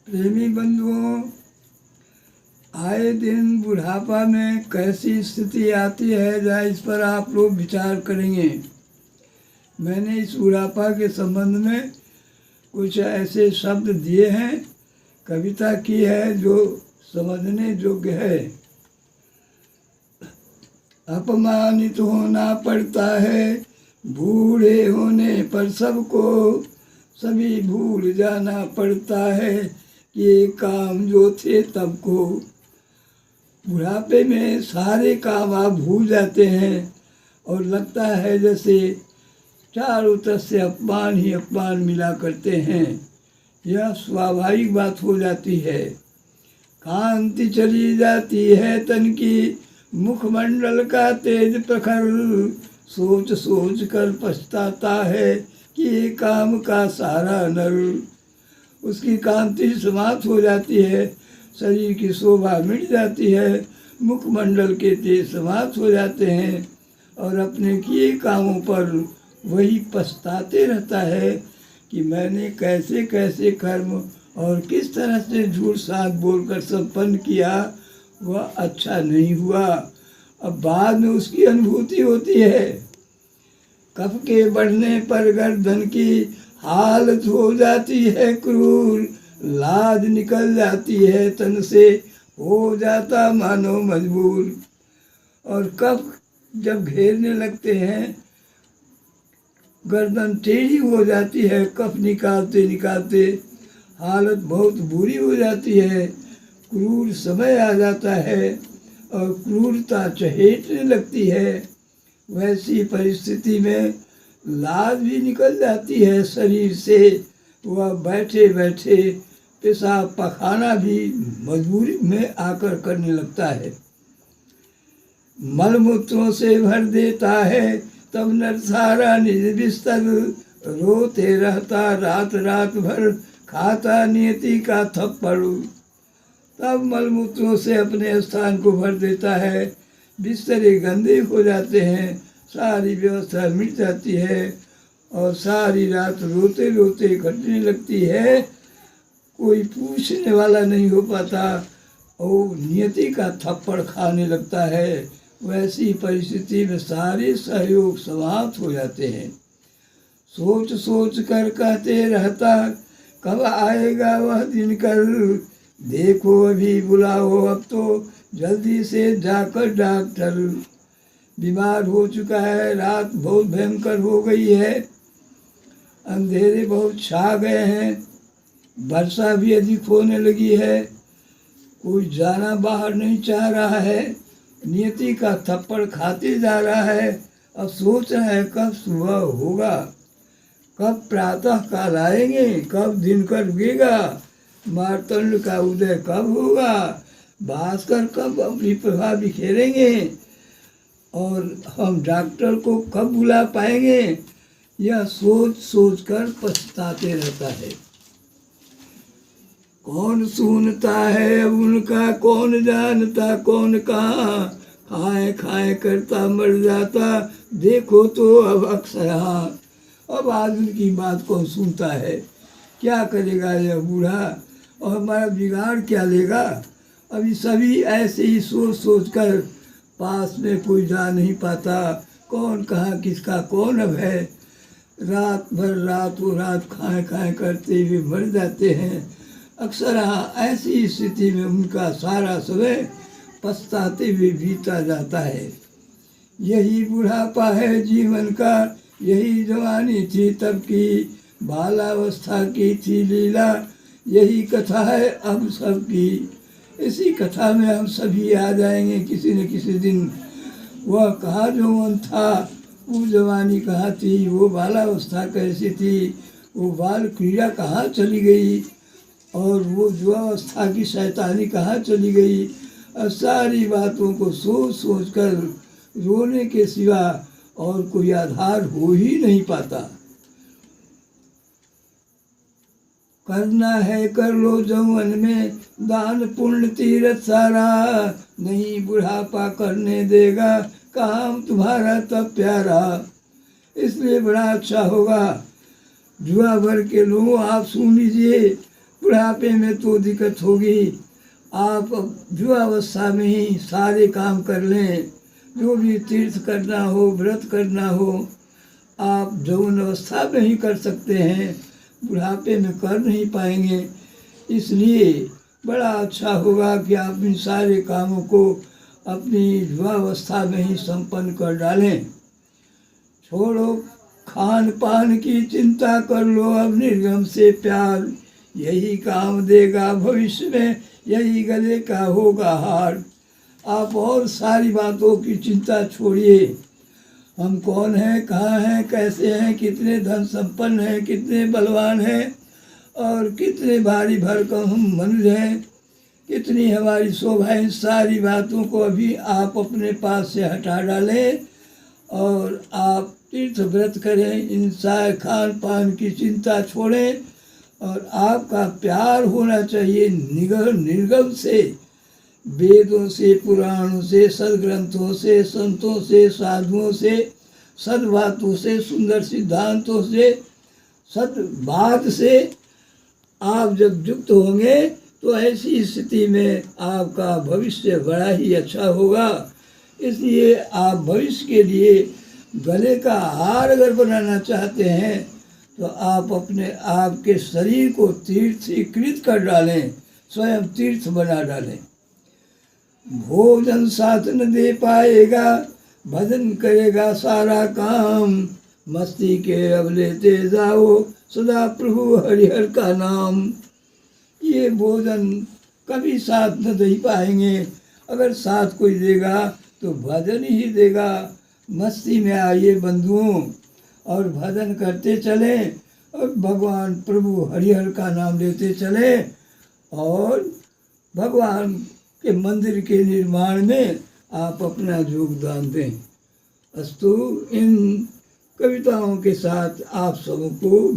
प्रेमी बंधुओं, आए दिन बुढ़ापा में कैसी स्थिति आती है जरा इस पर आप लोग विचार करेंगे। मैंने इस बुढ़ापा के संबंध में कुछ ऐसे शब्द दिए हैं, कविता की है जो समझने योग्य है। अपमानित होना पड़ता है बूढ़े होने पर सबको, सभी भूल जाना पड़ता है कि ये काम जो थे तब को। बुढ़ापे में सारे काम आप भूल जाते हैं और लगता है जैसे चारों तरफ से अपमान ही अपमान मिला करते हैं। यह स्वाभाविक बात हो जाती है। कांति चली जाती है तन की, मुखमंडल का तेज प्रखर, सोच सोच कर पछताता है कि ये काम का सारा नर। उसकी कांति समाप्त हो जाती है, शरीर की शोभा मिट जाती है, मुखमंडल के तेज समाप्त हो जाते हैं और अपने किए कामों पर वही पछताते रहता है कि मैंने कैसे कैसे कर्म और किस तरह से झूठ साथ बोलकर संपन्न किया, वह अच्छा नहीं हुआ। अब बाद में उसकी अनुभूति होती है। कफ के बढ़ने पर गर्दन की हालत हो जाती है क्रूर, लाज निकल जाती है तन से, हो जाता मानो मजबूर। और कफ जब घेरने लगते हैं, गर्दन टेढ़ी हो जाती है, कफ निकालते निकालते हालत बहुत बुरी हो जाती है, क्रूर समय आ जाता है और क्रूरता चहेटने लगती है। वैसी परिस्थिति में लाज भी निकल जाती है शरीर से। वह बैठे बैठे पेशाब पखाना भी मजबूरी में आकर करने लगता है। मलमूत्रों से भर देता है तब नर सारा निज बिस्तर, रोते रहता रात रात भर, खाता नियति का थप्पड़। तब मलमूत्रों से अपने स्थान को भर देता है, बिस्तरे गंदे हो जाते हैं, सारी व्यवस्था मिट जाती है और सारी रात रोते रोते कटने लगती है। कोई पूछने वाला नहीं हो पाता और नियति का थप्पड़ खाने लगता है। वैसी परिस्थिति में सारे सहयोग समाप्त हो जाते हैं। सोच सोच कर कहते रहता कब आएगा वह दिन कर, देखो अभी बुलाओ अब तो जल्दी से जाकर डॉक्टर। बीमार हो चुका है, रात बहुत भयंकर हो गई है, अंधेरे बहुत छा गए हैं, वर्षा भी अधिक होने लगी है, कोई जाना बाहर नहीं चाह रहा है, नियति का थप्पड़ खाते जा रहा है। अब सोच रहा है कब सुबह होगा, कब प्रातः काल आएंगे, कब दिनकर उगेगा, मार्तंड का उदय कब होगा, भास्कर कब अपनी प्रभा बिखेरेंगे और हम डॉक्टर को कब बुला पाएंगे। यह सोच सोच कर पछताते रहता है। कौन सुनता है अब उनका, कौन जानता कौन कहाँ, खाए खाए करता मर जाता, देखो तो अब अक्षया। अब आज उनकी बात कौन सुनता है, क्या करेगा यह बूढ़ा और हमारा बिगाड़ क्या लेगा। अभी सभी ऐसे ही सोच सोच कर पास में कोई जा नहीं पाता, कौन कहाँ किसका कौन अब है। रात भर रातों रात खाए खाए करते हुए मर जाते हैं। अक्सर ऐसी स्थिति में उनका सारा समय पछताते हुए बीता जाता है। यही बुढ़ापा है जीवन का, यही जवानी थी तब की, बालावस्था की थी लीला, यही कथा है अब सबकी। इसी कथा में हम सभी आ जाएंगे किसी न किसी दिन। वह कहाँ जौवन था, वो जवानी कहाँ थी, वो बालावस्था कैसी थी, वो बाल क्रीड़ा कहाँ चली गई और वो युवावस्था की शैतानी कहाँ चली गई। और सारी बातों को सोच सोच कर रोने के सिवा और कोई आधार हो ही नहीं पाता। करना है कर लो जौवन में दान पुण्य तीरथ सारा, नहीं बुढ़ापा करने देगा काम तुम्हारा तब प्यारा। इसलिए बड़ा अच्छा होगा, जुआ भर के लोगों आप सुन लीजिए, बुढ़ापे में तो दिक्कत होगी। आप युवावस्था में ही सारे काम कर लें, जो भी तीर्थ करना हो, व्रत करना हो, आप यौवन अवस्था में ही कर सकते हैं, बुढ़ापे में कर नहीं पाएंगे। इसलिए बड़ा अच्छा होगा कि आप इन सारे कामों को अपनी युवावस्था में ही संपन्न कर डालें। छोड़ो खान पान की चिंता, कर लो अब निर्गम से प्यार, यही काम देगा भविष्य में, यही गले का होगा हार। आप और सारी बातों की चिंता छोड़िए। हम कौन हैं, कहाँ हैं, कैसे हैं, कितने धन संपन्न हैं, कितने बलवान हैं और कितने भारी भरकम हम मनुष्य हैं, कितनी हमारी शोभा, इन सारी बातों को अभी आप अपने पास से हटा डालें और आप तीर्थ व्रत करें। इन सारे खान पान की चिंता छोड़ें और आपका प्यार होना चाहिए निर्गम से, वेदों से, पुराणों से, सदग्रंथों से, संतों से, साधुओं से, सद्बातों से, सुंदर सिद्धांतों से, सद्बात से आप जब युक्त होंगे तो ऐसी स्थिति में आपका भविष्य बड़ा ही अच्छा होगा। इसलिए आप भविष्य के लिए गले का हार अगर बनाना चाहते हैं तो आप अपने आपके शरीर को तीर्थीकृत कर डालें, स्वयं तीर्थ बना डालें। भोजन साथ न दे पाएगा, भजन करेगा सारा काम, मस्ती के अब लेते जाओ सदा प्रभु हरिहर का नाम। ये भोजन कभी साथ न दे पाएंगे, अगर साथ कोई देगा तो भजन ही देगा। मस्ती में आइए बंधुओं और भजन करते चलें और भगवान प्रभु हरिहर का नाम लेते चलें और भगवान के मंदिर के निर्माण में आप अपना योगदान दें। अस्तु। इन कविताओं के साथ आप सबको